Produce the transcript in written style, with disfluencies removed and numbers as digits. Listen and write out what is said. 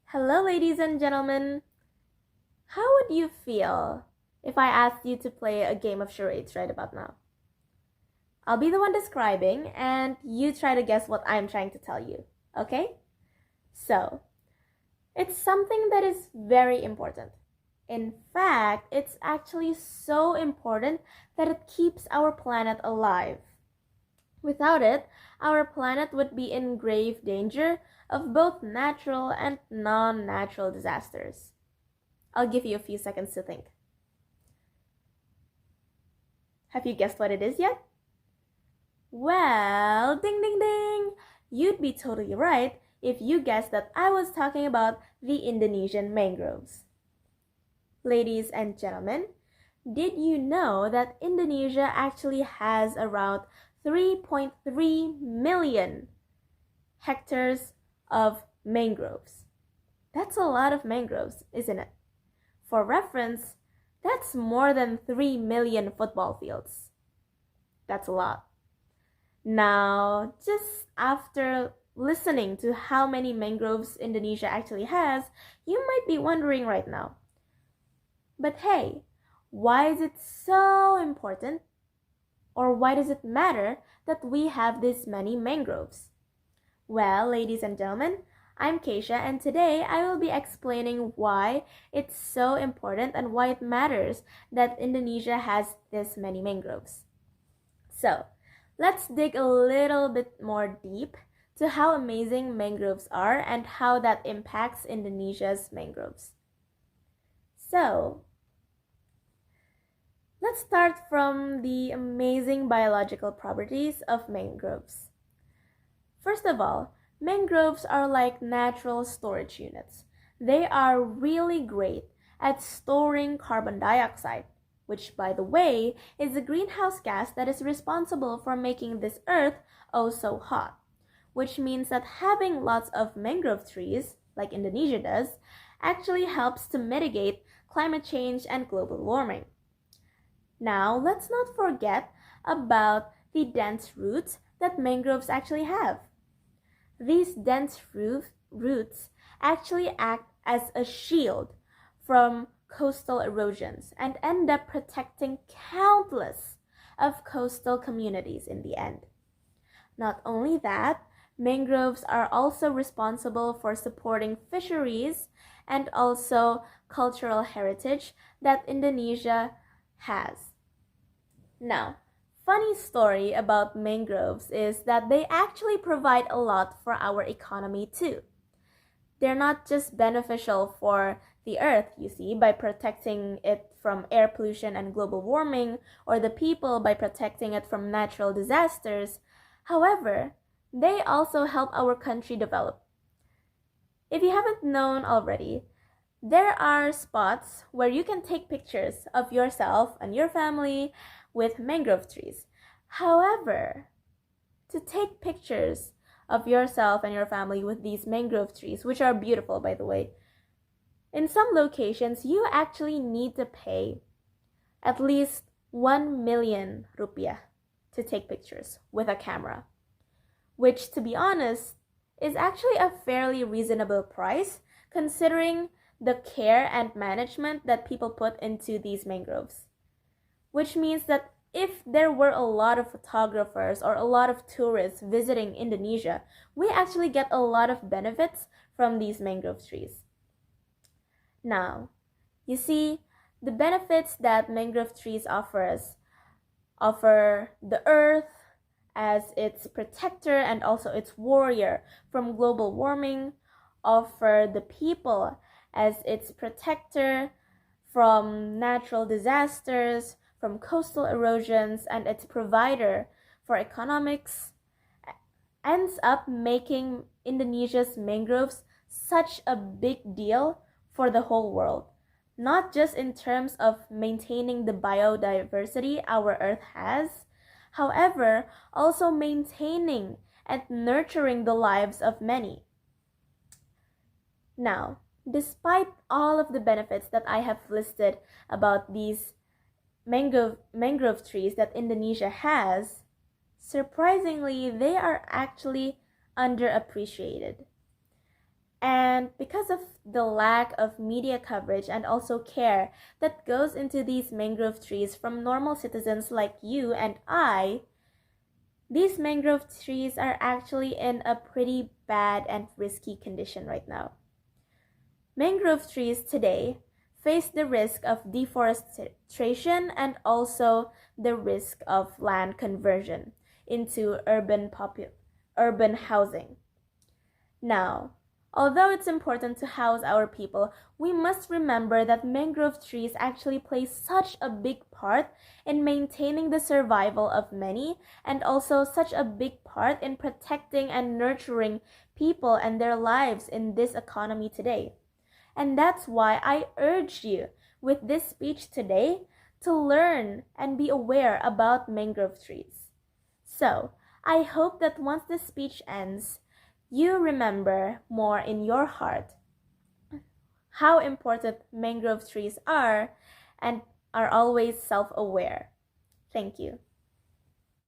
Hello, ladies and gentlemen. How would you feel if I asked you to play a game of charades right about now? I'll be the one describing, and you try to guess what I'm trying to tell you, okay? So, it's something that is very important. In fact, it's actually so important that it keeps our planet alive. Without it, our planet would be in grave danger of both natural and non-natural disasters. I'll give you a few seconds to think. Have you guessed what it is yet? Well, ding ding ding! You'd be totally right if you guessed that I was talking about the Indonesian mangroves. Ladies and gentlemen, did you know that Indonesia actually has around 3.3 million hectares of mangroves? That's a lot of mangroves, isn't it? For reference, that's more than 3 million football fields. That's a lot. Now, just after listening to how many mangroves Indonesia actually has, you might be wondering right now. But hey, why is it so important? Or why does it matter that we have this many mangroves? Well, ladies and gentlemen, I'm Keisha, and today I will be explaining why it's so important and why it matters that Indonesia has this many mangroves. So, let's dig a little bit more deep to how amazing mangroves are and how that impacts Indonesia's mangroves. So, let's start from the amazing biological properties of mangroves. First of all, mangroves are like natural storage units. They are really great at storing carbon dioxide, which, by the way, is the greenhouse gas that is responsible for making this earth oh so hot, which means that having lots of mangrove trees, like Indonesia does, actually helps to mitigate climate change and global warming. Now, let's not forget about the dense roots that mangroves actually have. These dense roots actually act as a shield from coastal erosions and end up protecting countless of coastal communities in the end. Not only that, mangroves are also responsible for supporting fisheries and also cultural heritage that Indonesia has. Now, funny story about mangroves is that they actually provide a lot for our economy too. They're not just beneficial for the earth, you see, by protecting it from air pollution and global warming, or the people by protecting it from natural disasters. However, they also help our country develop. If you haven't known already, there are spots where you can take pictures of yourself and your family with mangrove trees. However, to take pictures of yourself and your family with these mangrove trees, which are beautiful by the way, in some locations you actually need to pay at least 1 million rupiah to take pictures with a camera, which, to be honest, is actually a fairly reasonable price considering the care and management that people put into these mangroves. Which means that if there were a lot of photographers or a lot of tourists visiting Indonesia, we actually get a lot of benefits from these mangrove trees. Now, you see, the benefits that mangrove trees offer the earth as its protector and also its warrior from global warming, offer the people as its protector from natural disasters, from coastal erosions, and its provider for economics, ends up making Indonesia's mangroves such a big deal for the whole world. Not just in terms of maintaining the biodiversity our earth has, however, also maintaining and nurturing the lives of many. Now, despite all of the benefits that I have listed about these mangrove trees that Indonesia has, surprisingly, they are actually underappreciated. And because of the lack of media coverage and also care that goes into these mangrove trees from normal citizens like you and I, these mangrove trees are actually in a pretty bad and risky condition right now. Mangrove trees today face the risk of deforestation and also the risk of land conversion into urban housing. Now, although it's important to house our people, we must remember that mangrove trees actually play such a big part in maintaining the survival of many and also such a big part in protecting and nurturing people and their lives in this economy today. And that's why I urge you with this speech today to learn and be aware about mangrove trees. So, I hope that once this speech ends, you remember more in your heart how important mangrove trees are and are always self-aware. Thank you.